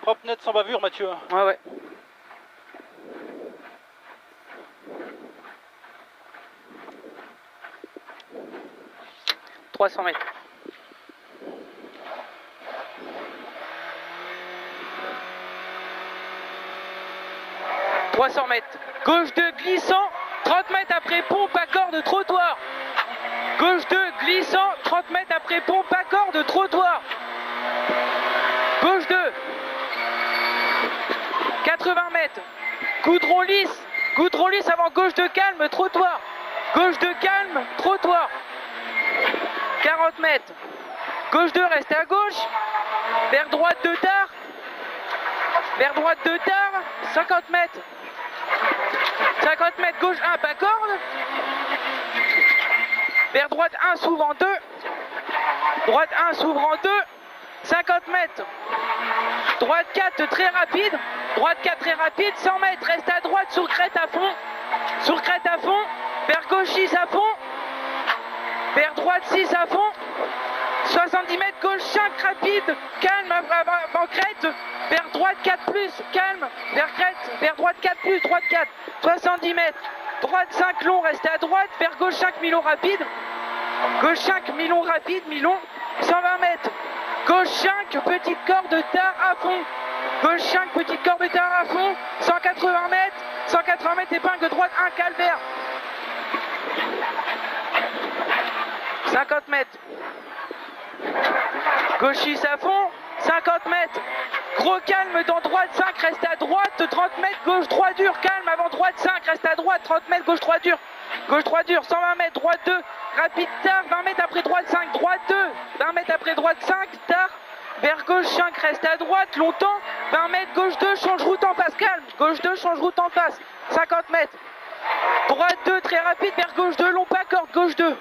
Propre, net, sans bavure, Mathieu. Ouais. 300 mètres. Gauche 2 glissant, 30 mètres après pompe, accord de trottoir. Gauche 2 glissant, 30 mètres après pompe, accord de trottoir. Gauche 2. 80 mètres. Goudron lisse avant gauche 2 calme, trottoir. Gauche 2 calme, trottoir. 40 mètres. Gauche 2 reste à gauche. Vers droite 2 tard. Vers droite 2 tard. 50 mètres. 50 mètres gauche 1 pas corde. Vers droite 1 s'ouvre en 2. Droite 1 s'ouvre en 2. 50 mètres. Droite 4 très rapide. Droite 4 très rapide. 100 mètres. Reste à droite sur crête à fond. Sur crête à fond. Vers gauche 6 à fond. Vers droite 6 à fond. 70 mètres gauche 5 rapide. Calme avant crête. Vers droite 4 plus. Calme. Vers crête. Vers droite 4 plus. Droite 4. 70 mètres. Droite 5 long. Reste à droite. Vers gauche 5 mi-long rapide. Gauche 5 mi-long rapide. Mi-long. 120 mètres. Gauche 5 petite corde tard à fond. Gauche 5 petite corde tard à fond. 180 mètres. 180 mètres épingle droite 1 calvaire. 50 mètres. Gauche 6 à fond. 50 mètres. Gros calme dans droite 5, reste à droite, 30 mètres, gauche 3 dur, calme avant droite 5, reste à droite, 30 mètres, gauche 3 dur, 120 mètres, droite 2, rapide tard, 20 mètres après droite 5, droite 2, 20 mètres après droite 5, tard, vers gauche 5, reste à droite, longtemps, 20 mètres, gauche 2, change route en face, calme, gauche 2, change route en face, 50 mètres, droite 2, très rapide, vers gauche 2, long pas corde, gauche 2,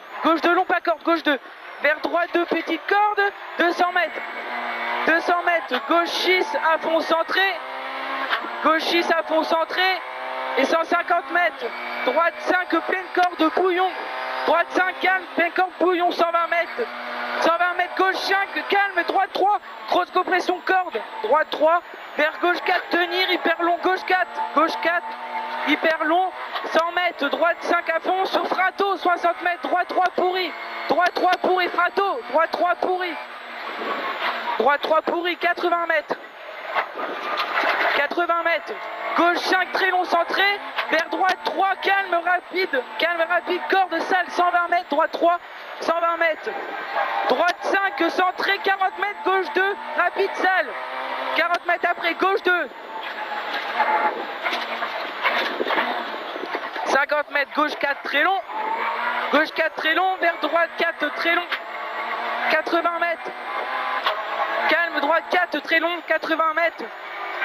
long pas corde, gauche 2, vers droite 2, petite corde, 200 mètres. 200 mètres, gauche 6 à fond centré, gauche 6 à fond centré, et 150 mètres, droite 5 pleine corde bouillon, droite 5 calme, pleine corde bouillon, 120 mètres, 120 mètres, gauche 5 calme, droite 3, grosse compression corde, droite 3, vers gauche 4 tenir, hyper long, gauche 4, hyper long, 100 mètres, droite 5 à fond, sur Frato, 60 mètres, droite 3 pourri, Frato, droite 3 pourri. Droite 3 pourri, 80 mètres. 80 mètres. Gauche 5 très long centré. Vers droite 3 calme rapide, corde sale, 120 mètres. Droite 3, 120 mètres. Droite 5 centré, 40 mètres. Gauche 2, rapide sale. 40 mètres après, gauche 2. 50 mètres, gauche 4 très long. Gauche 4 très long, vers droite 4 très long. 80 mètres. Calme, droite 4, très long, 80 mètres.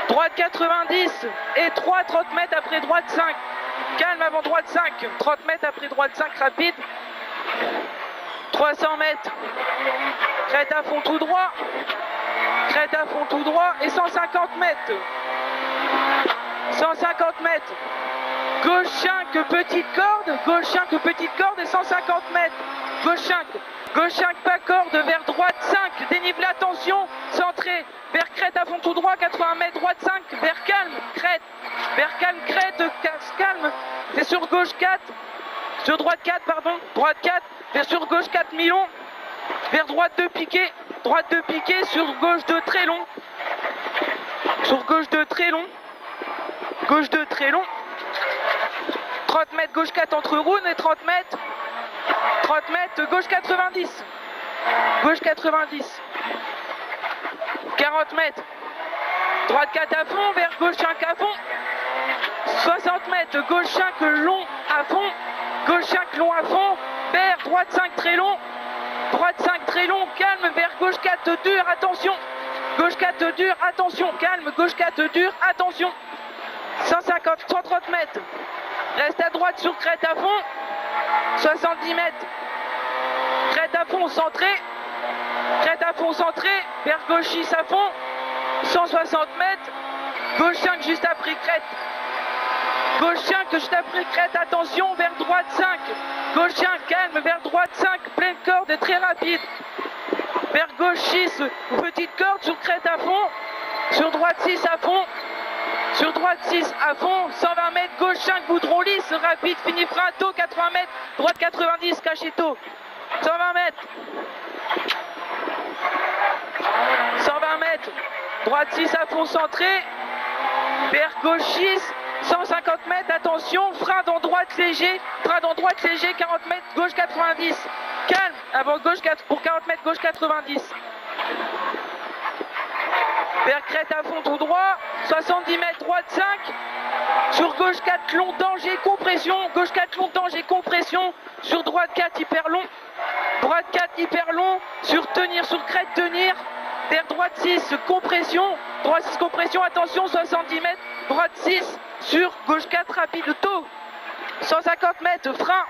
Droite 90 et 3, 30 mètres après droite 5. Calme avant droite 5, 30 mètres après droite 5, rapide. 300 mètres. Crête à fond tout droit. Crête à fond tout droit et 150 mètres. 150 mètres. Gauche 5, petite corde. Gauche 5, petite corde et 150 mètres. Gauche 5. Gauche 5 pas corde, vers droite 5, dénivelé attention, centré, vers crête à fond tout droit, 80 mètres, droite 5, vers calme, crête, calme, c'est sur gauche 4, sur droite 4, droite 4, vers sur gauche 4 mi-long, vers droite 2 piqué, sur gauche 2 très long, gauche 2 très long, 30 mètres, gauche 4 entre Rouen et 30 mètres, gauche 90. Gauche 90. 40 mètres. Droite 4 à fond, vers gauche 5 à fond. 60 mètres, gauche 5 long à fond. Gauche 5 long à fond. Vers droite 5 très long. Droite 5 très long, calme, vers gauche 4 dur, attention. Gauche 4 dur, attention, calme, gauche 4 dur, attention. 150, 130 mètres. Reste à droite sur crête à fond. 70 mètres. Crête à fond centré, vers gauche 6 à fond, 160 mètres, gauche 5 juste après crête, attention, vers droite 5, gauche 5 calme, vers droite 5, pleine corde très rapide, vers gauche 6, petite corde sur crête à fond, Sur droite 6 à fond. Sur droite 6 à fond, 120 mètres, gauche 5, goudron lisse, rapide, fini frein, taux 80 mètres, droite 90, cachetto. 120 mètres. 120 mètres, droite 6 à fond centré, vers gauche 6, 150 mètres, attention, frein dans droite léger, 40 mètres, gauche 90. Calme, avant gauche 4, pour 40 mètres, gauche 90. Vers crête à fond tout droit, 70 mètres, droite 5. Sur gauche 4 long, danger, compression. Gauche 4 long, danger, compression. Sur droite 4 hyper long. Droite 4 hyper long. Sur tenir, sur crête tenir. Vers droite 6 compression. Droite 6 compression, attention, 70 mètres. Droite 6 sur gauche 4 rapide taux. 150 mètres, frein.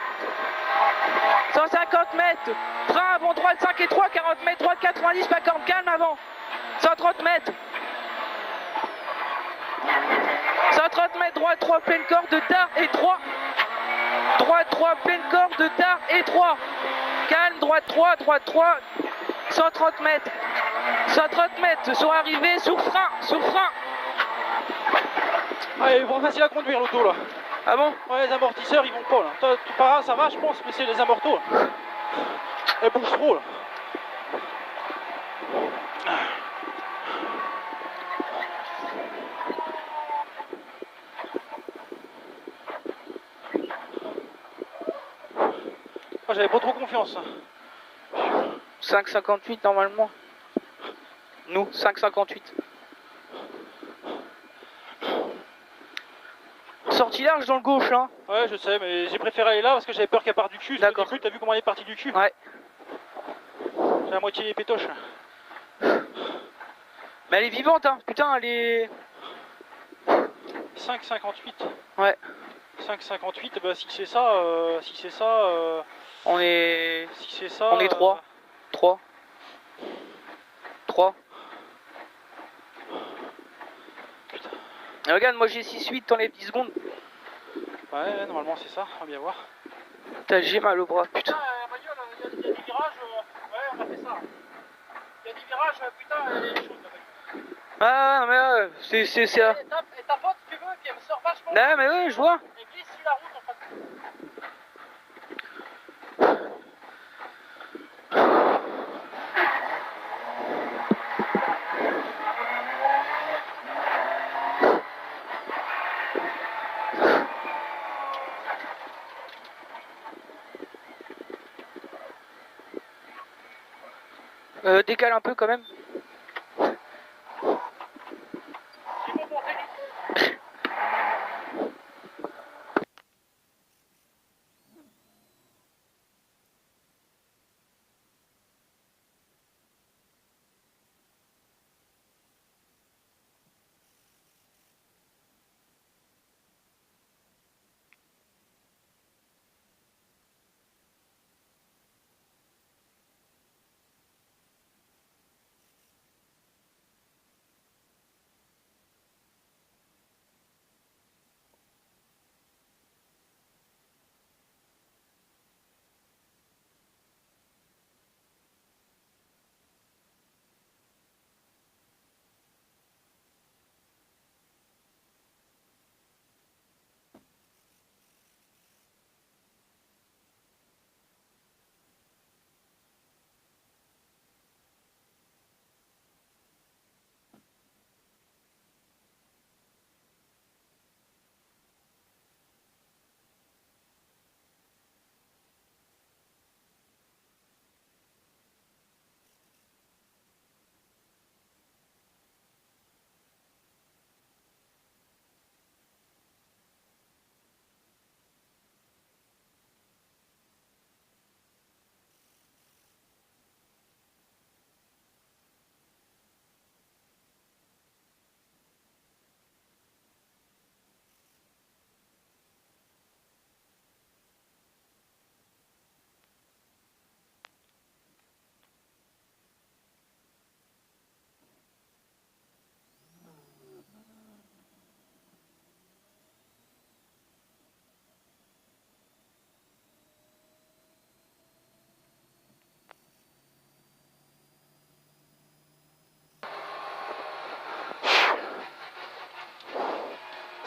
150 mètres, frein avant droite 5 et 3, 40 mètres, droite 90, pas 40, calme avant. 130 mètres. 130 mètres, droite 3, pleine corde de tard et 3. Droite 3, pleine corde de tard et 3. Calme, droite 3, 130 mètres. 130 mètres, sont arrivés sur frein, Ah, ils vont facile à conduire l'auto là. Ah bon? Ouais, les amortisseurs ils vont pas là. Toi, tout par là, ça va je pense, mais c'est les amortos là. Elles bougent trop là. Moi j'avais pas trop confiance. 5,58 normalement. Nous, 5,58. Sortie large dans le gauche là. Ouais je sais, mais j'ai préféré aller là parce que j'avais peur qu'elle parte du cul. D'accord. T'as vu comment elle est partie du cul? Ouais. J'ai la moitié des pétoches. Mais elle est vivante hein, putain elle est... 5,58. Ouais. 5,58, bah si c'est ça, On est... si c'est ça... On est 3. 3. 3. Putain. Et regarde, moi j'ai 6-8 dans les 10 secondes. Ouais, normalement c'est ça, on va bien voir. Putain, j'ai mal au bras, putain. La bagnole, il y a des virages, ouais, on a fait ça. Il y a des virages, putain, elle est chaude la bagnole. Ah, mais c'est... Et tapote si tu veux, puis elle me sort vachement. Ah, mais ouais, je vois. Et glisse sur la route en fait. Décale un peu quand même.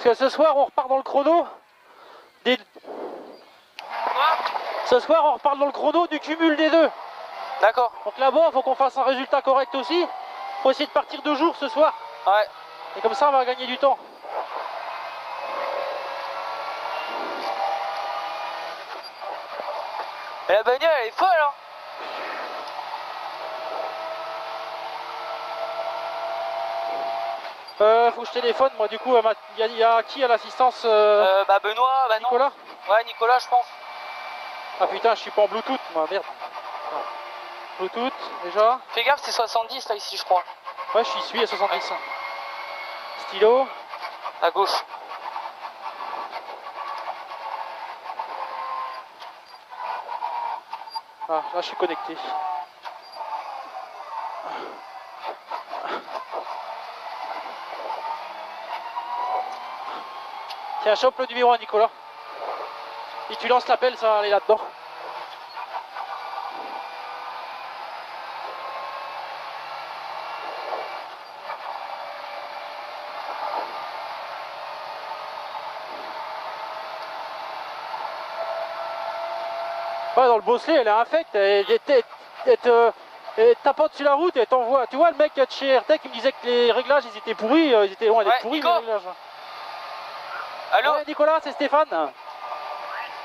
Parce que ce soir on repart dans le chrono des... Ce soir on repart dans le chrono du cumul des deux. D'accord. Donc là-bas il faut qu'on fasse un résultat correct aussi. Faut essayer de partir 2 jours ce soir. Ouais. Et comme ça on va gagner du temps. Et la bagnole elle est folle hein. Faut que je téléphone moi du coup, il y a qui à l'assistance Bah Benoît, bah non. Nicolas. Ouais Nicolas je pense. Ah putain je suis pas en Bluetooth moi, merde. Bluetooth déjà. Fais gaffe c'est 70 là ici je crois. Ouais je suis à 70. Stylo. À gauche. Ah là je suis connecté. Tiens, chope le numéro à Nicolas. Et tu lances l'appel, ça va aller là-dedans. Ouais, dans le bosselet, elle est infecte. Elle tapote sur la route et t'envoie. Tu vois, le mec de chez AirTech, il me disait que les réglages, ils étaient pourris. Ils étaient loin d'être pourris, Nico. les réglages. Allô Ouais, Nicolas, c'est Stéphane.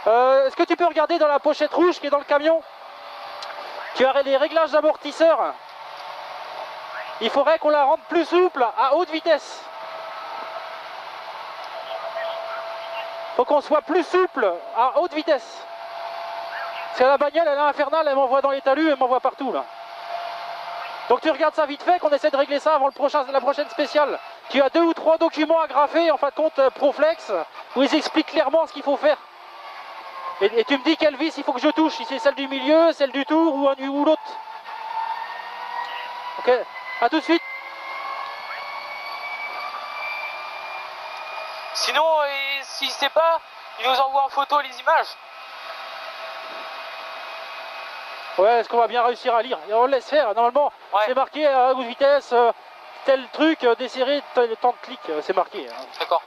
Est-ce que tu peux regarder dans la pochette rouge qui est dans le camion? Tu as les réglages d'amortisseur. Il faudrait qu'on la rende plus souple à haute vitesse. Faut qu'on soit plus souple à haute vitesse. Parce que la bagnole, elle est infernale, elle m'envoie dans les talus, elle m'envoie partout là. Donc tu regardes ça vite fait, qu'on essaie de régler ça avant la prochaine spéciale. Tu as 2 ou 3 documents à graffer, en fin de compte Proflex, où ils expliquent clairement ce qu'il faut faire. Et tu me dis quelle vis il faut que je touche, si c'est celle du milieu, celle du tour ou un ou l'autre. Ok, à tout de suite. Sinon, s'il sait pas, il nous envoie en photo les images. Ouais, est-ce qu'on va bien réussir à lire? Et on le laisse faire, normalement, Ouais. c'est marqué à haute vitesse, tel truc, desserré, tant de clics, c'est marqué. Hein. D'accord.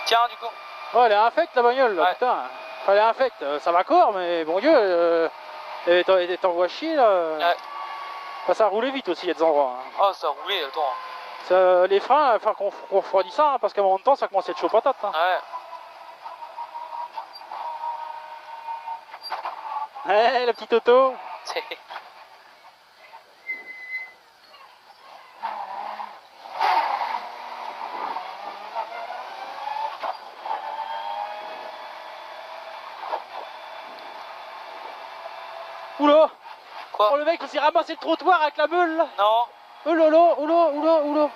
Tiens, du coup. Ouais, elle est infecte la bagnole, là, Ouais. putain. Enfin, elle est infecte, ça va corps, mais bon Dieu, t'envoies chier là. Ouais. Enfin, ça a roulé vite aussi, il y a des endroits. Hein. Oh, ça a roulé, attends. Les freins, enfin qu'on refroidit ça, hein, parce qu'à un moment de temps, ça commence à être chaud patate. Hein. Ouais. Ouais, la petite auto. Oula. Quoi? Oh, le mec, il s'est ramassé le trottoir avec la meule là. Non. Oh lolo, oula, oula, oula.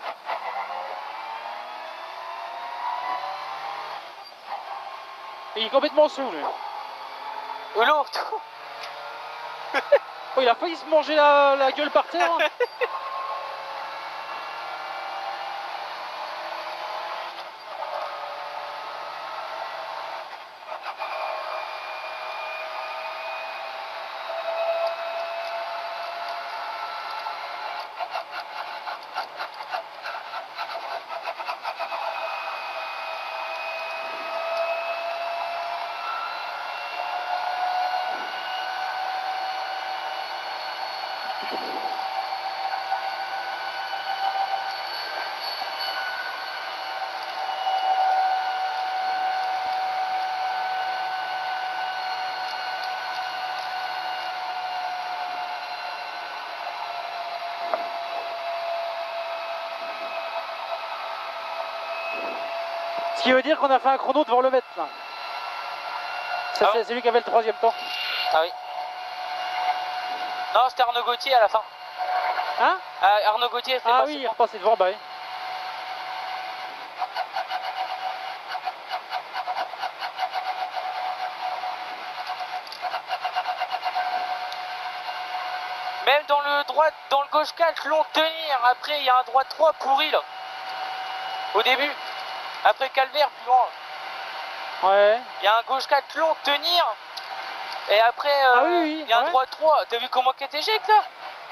Il est complètement sous lui. L'autre. Oh, il a failli se manger la gueule par terre. Hein. Ce qui veut dire qu'on a fait un chrono devant le mètre là. Ça, Ah c'est lui qui avait le 3e temps. Ah oui. Non, c'était Arnaud Gauthier à la fin. Hein? Ah, Arnaud Gauthier, c'était Ah pas oui, il est devant. repassé devant, bah oui. Même dans le droit, dans le gauche 4, long tenir. Après, il y a un droit 3 pourri là. Au début. Après Calvaire, plus loin. Ouais. Il y a un gauche 4 long tenir. Et après, Ah oui, oui, il y a un ouais. droit 3. T'as vu comment qu'elle t'éjecte là?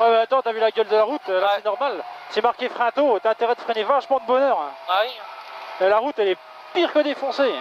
Ouais, mais attends, t'as vu la gueule de la route? Là, Ouais. c'est normal. C'est marqué frein tôt, t'as intérêt de freiner vachement de bonheur. Ah oui. La route, elle est pire que défoncée.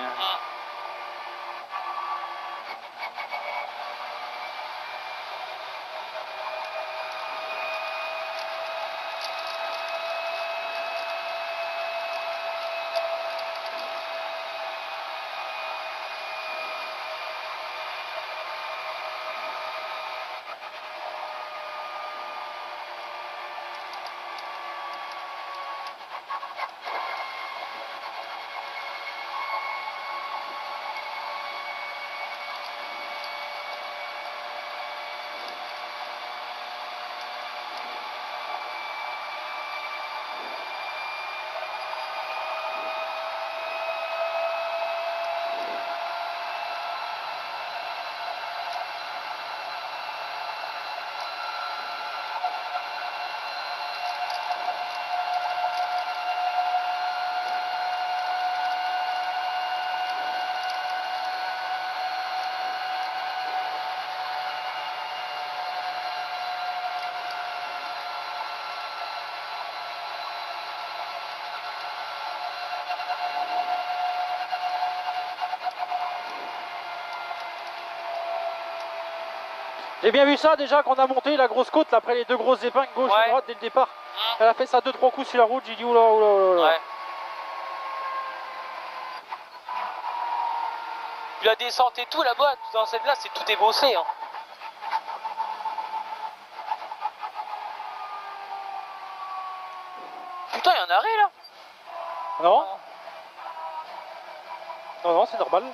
J'ai bien vu ça déjà qu'on a monté la grosse côte là, après les deux grosses épingles gauche et droite dès le départ. Elle a fait ça 2-3 coups sur la route, j'ai dit oula oula oula. Ouais. Puis la descente et tout là-bas, dans celle-là, c'est tout ébossé. Hein. Putain, il y a un arrêt là? Non. Non, non, c'est normal.